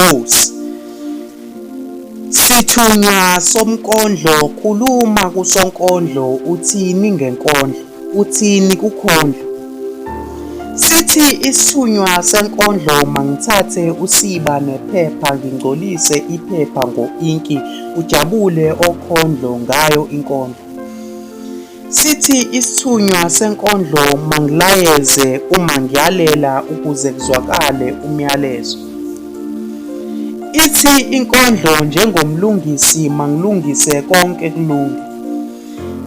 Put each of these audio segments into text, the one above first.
Inkosi. Sithunywa sonkondlo, khuluma kusonkondlo, uthini ngenkondlo, uthini kukhondlo. Sithi isithunywa senkondlo, mangithathe usiba nephepha, ngingcolise iphepha ngo-inki, ujabule okhondlo ngayo inkondlo. Sithi isithunywa senkondlo, mangilayeze uma ngiyalela ukuze kuzwakale umyalezo. Ithi inkondlo njengomlungisi, mangilungise konke kulunge.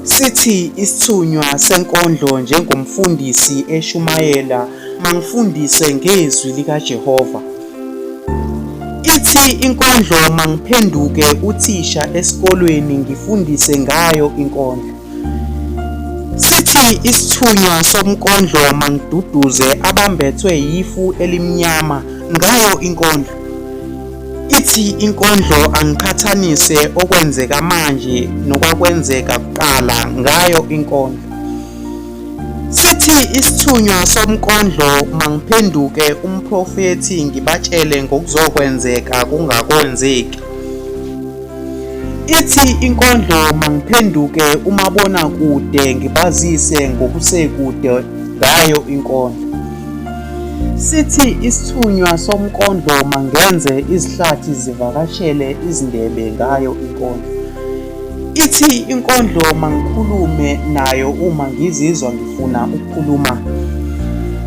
Sithi isithunywa senkondlo njengomfundisi eshumayela, mangifundise ngezwi likaJehova. Ithi inkondlo mangiphenduke uthisha esikolweni, ngifundise ngayo inkondlo. Sithi isithunywa somkondlo, mangiduduze abambethwe yifu elimnyama ngayo inkondlo. Ithi inkondlo angiqhathanise okwenzeka manje nokwakwenzeka kuqala ngayo inkondlo. Sithi isithunywa somkondlo, mangiphenduke umprofethi, ngibatshele ngokuzokwenzeka kungakwenzeki. Ithi inkondlo mangiphenduke umabonakude, ngibazise ngokusekude ngayo inkondlo. Sithi isithunywa somkondlo, mangenze izihlathi zivakashele izindebe ngayo inkondlo. Ithi inkondlo mangikhulume nayo uma ngizizwa ngifuna ukukhuluma.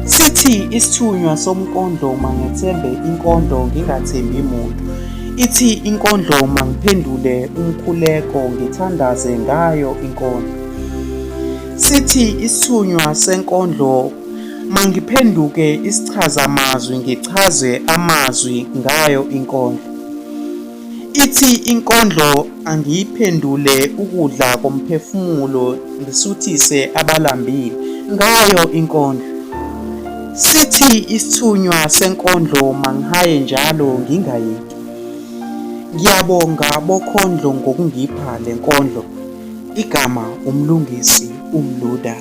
Sithi isithunywa somkondlo, mangethembe inkondlo, ngingathembi muntu. Ithi inkondlo mangiphendule umkhuleko, ngithandaze ngayo inkondlo. Sithi isithunywa senkondlo, mangiphenduke isichazamazwi, ngichaze amazwi ngayo inkondlo. Ithi inkondlo angiyiphendule ukudla komphefumulo, ngisuthise abalambile ngayo inkondlo. Sithi isithunywa senkondlo, mangihaye njalo ngingayeki. Ngiyabonga bokhondlo ngokungipha le nkondlo. Igama umlungisi Mluda.